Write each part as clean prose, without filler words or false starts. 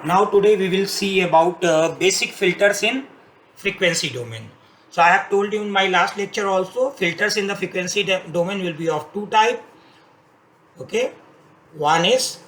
Now today we will see about basic filters in frequency domain. So I have told you in my last lecture also, filters in the frequency domain will be of two type. Okay, one is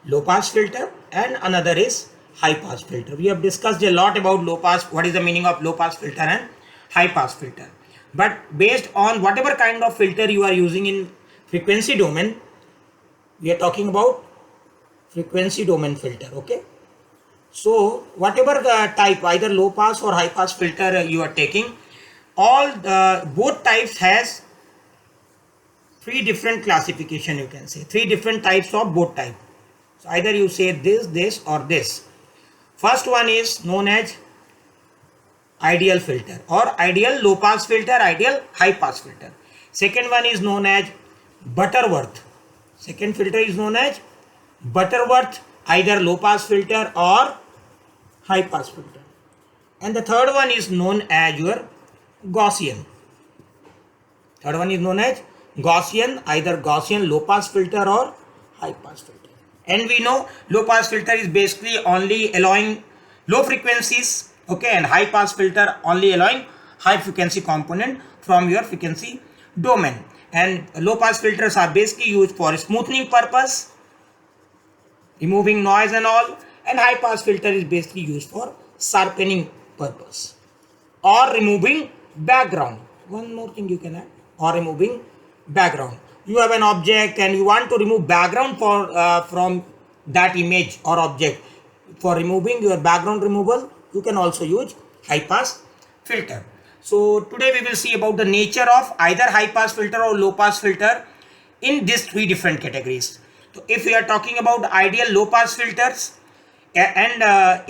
low pass filter and another is high pass filter. We have discussed a lot about low pass, what is the meaning of low pass filter and high pass filter. But based on whatever kind of filter you are using in frequency domain, we are talking about frequency domain filter. Okay. So whatever the type, either low pass or high pass filter you are taking, both types has three different classification, you can say three different types of both type. So either you say this or this. First one is known as ideal filter or ideal low pass filter, ideal high pass filter. Second one is known as Butterworth. Second filter is known as Butterworth, either low pass filter or high pass filter. And the third one is known as your Gaussian. Third one is known as Gaussian, either Gaussian low pass filter or high pass filter. And we know low pass filter is basically only allowing low frequencies, okay, and high pass filter only allowing high frequency component from your frequency domain. And low pass filters are basically used for smoothing purpose, removing noise and all, and high pass filter is basically used for sharpening purpose or removing background. One more thing you can add, or removing background. You have an object and you want to remove background from that image or object. For removing your background removal, you can also use high pass filter. So today we will see about the nature of either high pass filter or low pass filter in these three different categories. So if we are talking about ideal low pass filters, and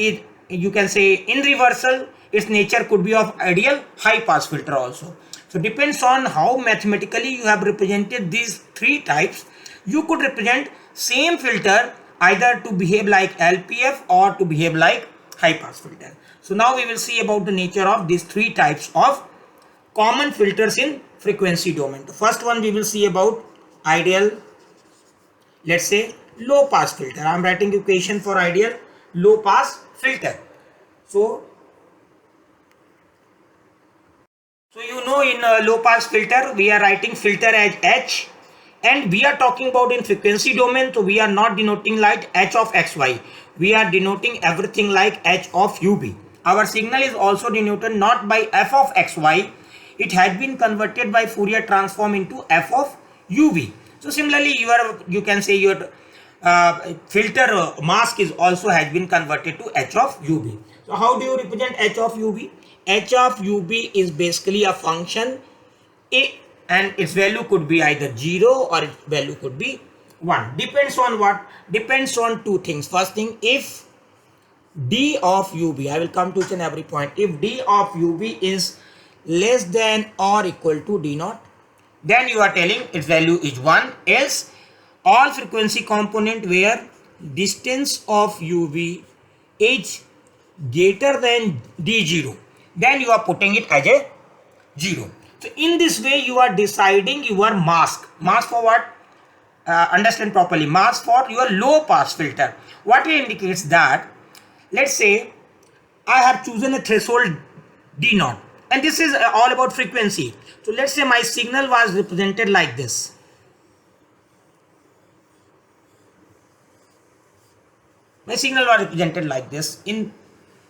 you can say in reversal, its nature could be of ideal high pass filter also. So depends on how mathematically you have represented these three types. You could represent same filter either to behave like LPF or to behave like high pass filter. So now we will see about the nature of these three types of common filters in frequency domain. The first one we will see about ideal, let's say low pass filter. I am writing equation for ideal low pass filter. So you know in low pass filter we are writing filter as H, and we are talking about in frequency domain, so we are not denoting like H of XY. We are denoting everything like H of UB. Our signal is also denoted not by F of XY. It has been converted by Fourier transform into F of UV. So similarly you can say your filter mask is also has been converted to H of UV. So how do you represent H of UV? H of UV is basically a function and its value could be either 0 or its value could be 1. Depends on what? Depends on two things. First thing, if D of UV, I will come to each and every point. If D of UV is less than or equal to D naught, then you are telling its value is 1. Else all frequency component where distance of UV is greater than D0, then you are putting it as a 0. So in this way you are deciding your mask. Mask for what? Understand properly. Mask for your low pass filter. What it indicates that, let's say I have chosen a threshold D0, and this is all about frequency. So let's say my signal was represented like this. My signal was represented like this in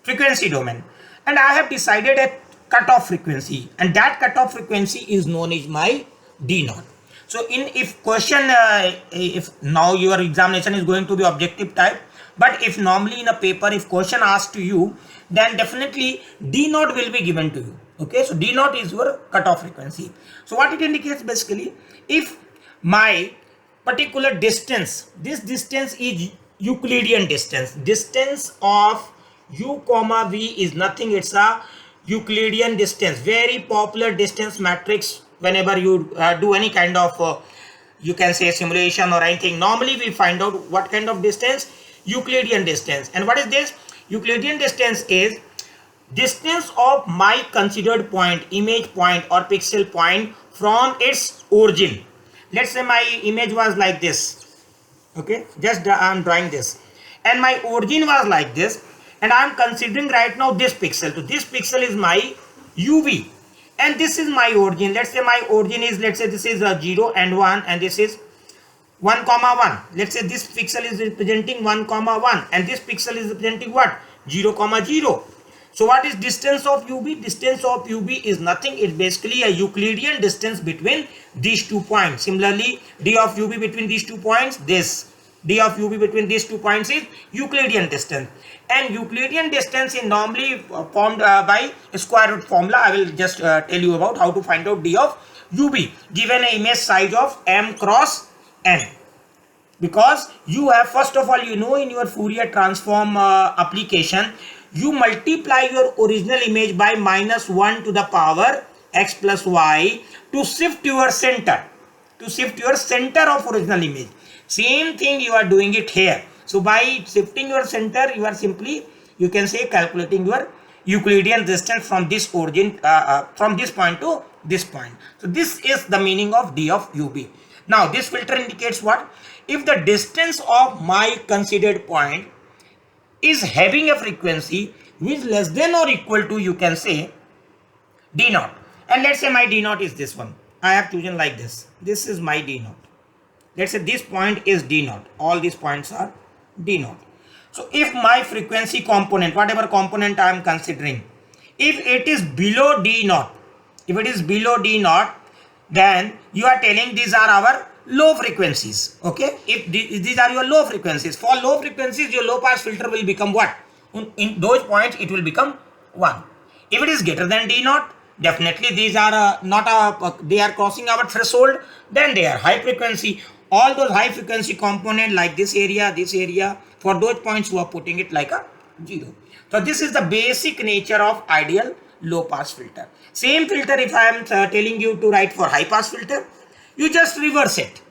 frequency domain, and I have decided a cutoff frequency, and that cutoff frequency is known as my D0. So if question, if now your examination is going to be objective type, but if normally in a paper if question asked to you, then definitely D0 will be given to you. Okay, so D0 is your cutoff frequency. So what it indicates basically, if my particular distance, this distance is Euclidean distance. Distance of U comma V is nothing, it's a Euclidean distance. Very popular distance matrix whenever you do any kind of you can say simulation or anything. Normally we find out what kind of distance? Euclidean distance. And what is this? Euclidean distance is distance of my considered point, image point or pixel point from its origin. Let's say my image was like this. Okay, just I am drawing this, and my origin was like this, and I am considering right now this pixel. So this pixel is my UV, and this is my origin. Let's say my origin is, let's say this is a 0 and 1, and this is 1 comma 1. Let's say this pixel is representing 1 comma 1, and this pixel is representing what? 0 comma 0. So what is distance of UV? Distance of UV is nothing. It's basically a Euclidean distance between these 2 points. Similarly, d of UV between these 2 points, this d of UV between these 2 points is Euclidean distance. And Euclidean distance is normally formed by a square root formula. I will just tell you about how to find out d of UV given an image size of m cross n. Because you have, first of all, you know, in your Fourier transform application, you multiply your original image by -1 to the power x plus y to shift your center, of original image. Same thing you are doing it here. So by shifting your center, you are simply, you can say, calculating your Euclidean distance from this origin, from this point to this point. So this is the meaning of d of UV. Now this filter indicates what? If the distance of my considered point is having a frequency which is less than or equal to, you can say, d naught. And let's say my d naught is this one. I have chosen like this. This is my d naught. Let's say this point is d naught. All these points are d naught. So if my frequency component, whatever component I am considering, if it is below d naught, then you are telling these are our low frequencies. Okay, if these are your low frequencies, for low frequencies your low pass filter will become what? In those points it will become 1. If it is greater than d naught, definitely these are they are crossing our threshold, then they are high frequency. All those high frequency component like this area, for those points you are putting it like a 0. So this is the basic nature of ideal low pass filter. Same filter, if I am telling you to write for high pass filter, you just reverse it.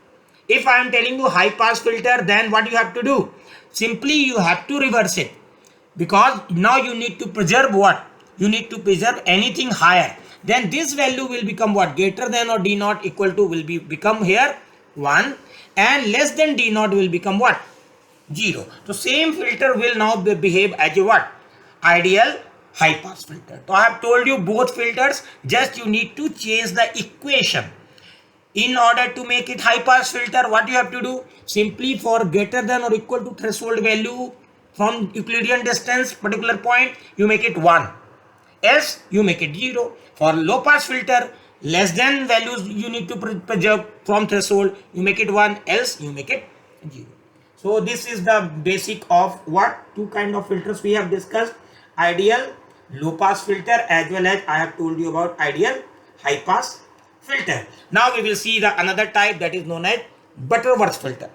If I am telling you high pass filter, then what you have to do? Simply you have to reverse it, because now you need to preserve what? You need to preserve anything higher. Then this value will become what? Greater than or d naught equal to will become here 1, and less than d naught will become what? 0. So same filter will now behave as a what? Ideal high pass filter. So I have told you both filters, just you need to change the equation. In order to make it high pass filter, what you have to do? Simply for greater than or equal to threshold value from Euclidean distance particular point, you make it 1. Else you make it 0. For low pass filter, less than values you need to preserve from threshold, you make it 1, else you make it 0. So this is the basic of what? Two kind of filters we have discussed: ideal low pass filter, as well as I have told you about ideal high pass filter. Now we will see the another type, that is known as Butterworth filter.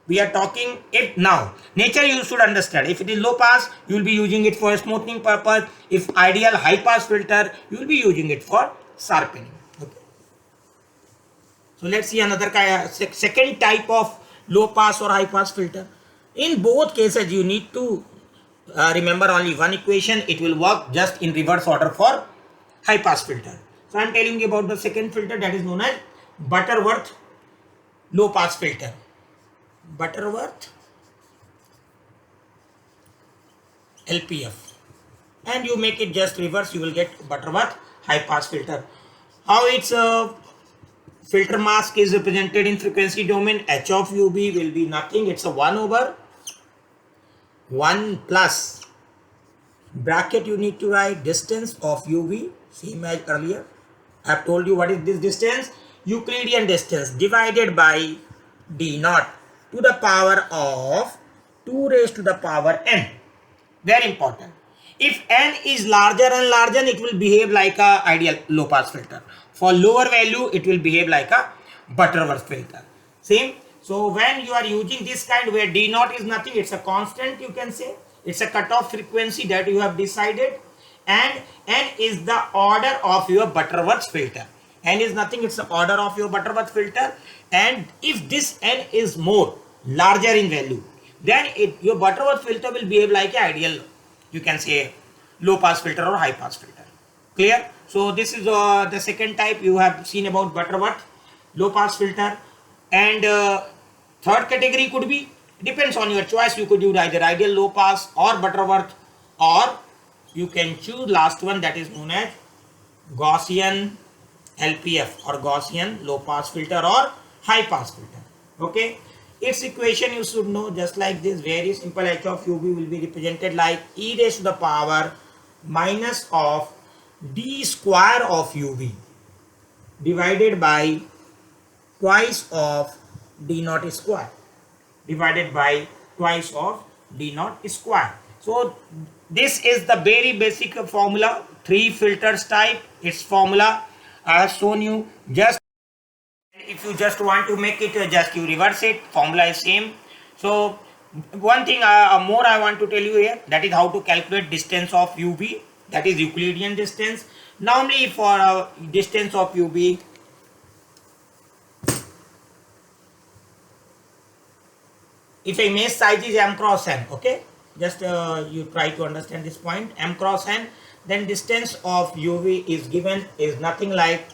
We are talking it now. Nature you should understand. If it is low pass, you will be using it for smoothing purpose. If ideal high pass filter, you will be using it for sharpening. Okay. So let's see another second type of low pass or high pass filter. In both cases, you need to remember only one equation. It will work just in reverse order for high pass filter. So I am telling you about the second filter, that is known as Butterworth low pass filter. Butterworth LPF, and you make it just reverse, you will get Butterworth high pass filter. How its filter mask is represented in frequency domain? H of UV will be nothing, it's a 1 over 1 plus bracket, you need to write distance of UV, same as earlier. I have told you what is this distance, Euclidean distance, divided by d naught to the power of 2 raised to the power n. Very important. If n is larger and larger, it will behave like a ideal low pass filter. For lower value, it will behave like a Butterworth filter. Same. So when you are using this kind where d naught is nothing, it's a constant, you can say. It's a cutoff frequency that you have decided, and n is the order of your Butterworth filter. N is nothing, it's the order of your Butterworth filter, and if this n is more, larger in value, then your Butterworth filter will behave like an ideal, you can say, low pass filter or high pass filter. Clear? So this is the second type you have seen about Butterworth low pass filter. And third category could be Depends on your choice. You could use either ideal, low pass or Butterworth, or you can choose last one, that is known as Gaussian LPF or Gaussian low pass filter or high pass filter. Okay, its equation you should know just like this. Very simple. H of UB will be represented like e raised to the power minus of d square of UV divided by twice of d naught square divided by twice of d naught square. So this is the very basic formula. Three filters type, its formula I have shown you. Just if you just want to make it, just you reverse it, formula is same. So one thing more I want to tell you here, that is how to calculate distance of UV, that is Euclidean distance. Normally for distance of UV, if a image size is m cross n, okay, just you try to understand this point, m cross n, then distance of UV is given is nothing like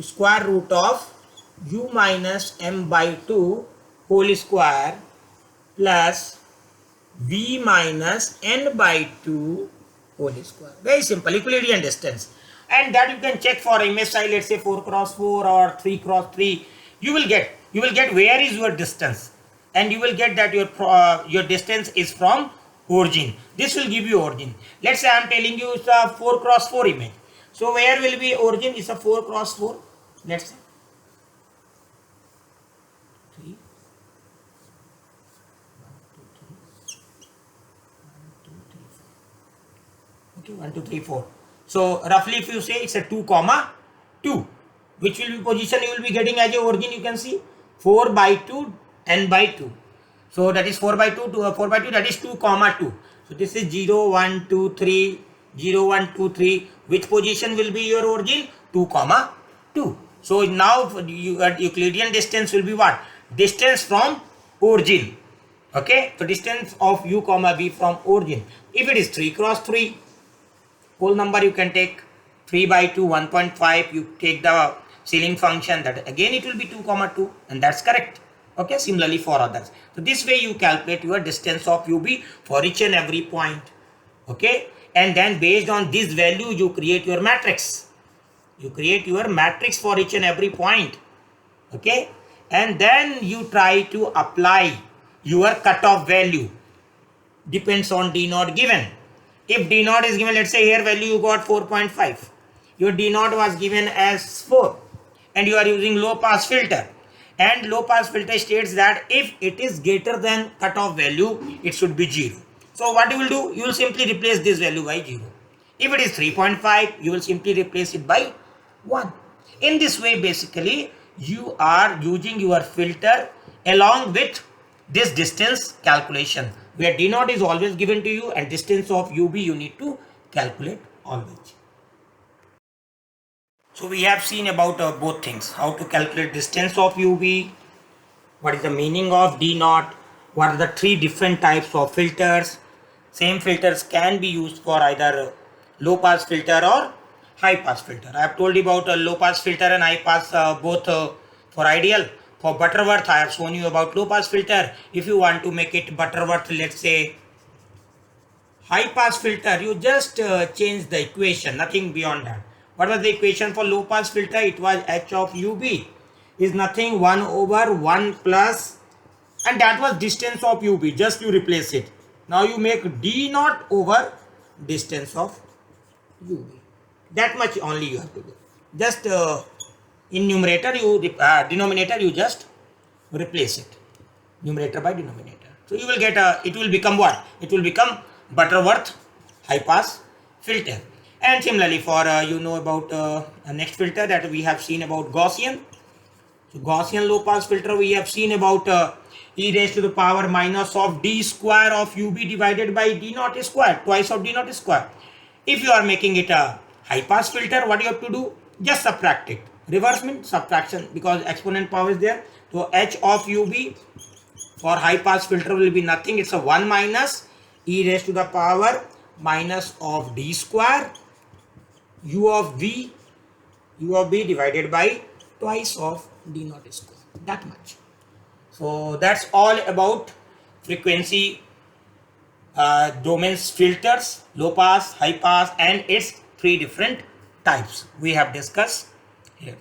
square root of u minus m by 2 whole square plus v minus n by 2 whole square. Very simple, Euclidean distance. And that you can check for image size, let's say 4 cross 4 or 3 cross 3. You will get where is your distance, and you will get that your distance is from origin. This will give you origin. Let's say I am telling you it's a 4 cross 4 image. So where will be origin? It's a 4 cross 4. Let's say 3. 1 2 3 4. So roughly if you say it's a 2 comma 2, which will be position you will be getting as a origin. You can see 4 by 2 n by 2. So that is 4 by 2 to 4 by 2, that is 2 comma 2. So this is 0 1 2 3 0 1 2 3. Which position will be your origin? 2 comma 2. So now Euclidean distance will be what? Distance from origin. Okay, so distance of u comma v from origin. If it is 3 cross 3, whole number you can take 3 by 2 1.5. You take the ceiling function, that again it will be 2 comma 2, and that's correct. Okay, similarly for others. So this way you calculate your distance of UV for each and every point. Okay, and then based on this value you create your matrix. You create your matrix for each and every point. Okay, and then you try to apply your cutoff value. Depends on D naught given. If D naught is given, let's say here value you got 4.5. Your D naught was given as 4, and you are using low pass filter. And low pass filter states that if it is greater than cutoff value, it should be 0. So what you will do? You will simply replace this value by 0. If it is 3.5, you will simply replace it by 1. In this way, basically, you are using your filter along with this distance calculation, where D naught is always given to you and distance of UV you need to calculate always. So we have seen about both things, how to calculate distance of UV, what is the meaning of D naught, what are the three different types of filters. Same filters can be used for either low pass filter or high pass filter. I have told you about a low pass filter and high pass both for ideal. For Butterworth I have shown you about low pass filter. If you want to make it Butterworth, let's say high pass filter, you just change the equation, nothing beyond that. What was the equation for low pass filter? It was H of UB is nothing 1 over 1 plus, and that was distance of UB, just you replace it. Now you make D naught over distance of UB. That much only you have to do. Just in numerator you denominator you just replace it, numerator by denominator. So you will get it will become what? It will become Butterworth high pass filter. And similarly for you know about a next filter that we have seen about Gaussian. So Gaussian low pass filter we have seen about e raised to the power minus of d square of UB divided by d naught square, twice of d naught square. If you are making it a high pass filter, what you have to do? Just subtract it. Reverse means subtraction, because exponent power is there. So H of UB for high pass filter will be nothing. It's a 1 minus e raised to the power minus of d square u of b divided by twice of d naught square. That much. So that's all about frequency domains filters, low pass, high pass, and its three different types we have discussed here.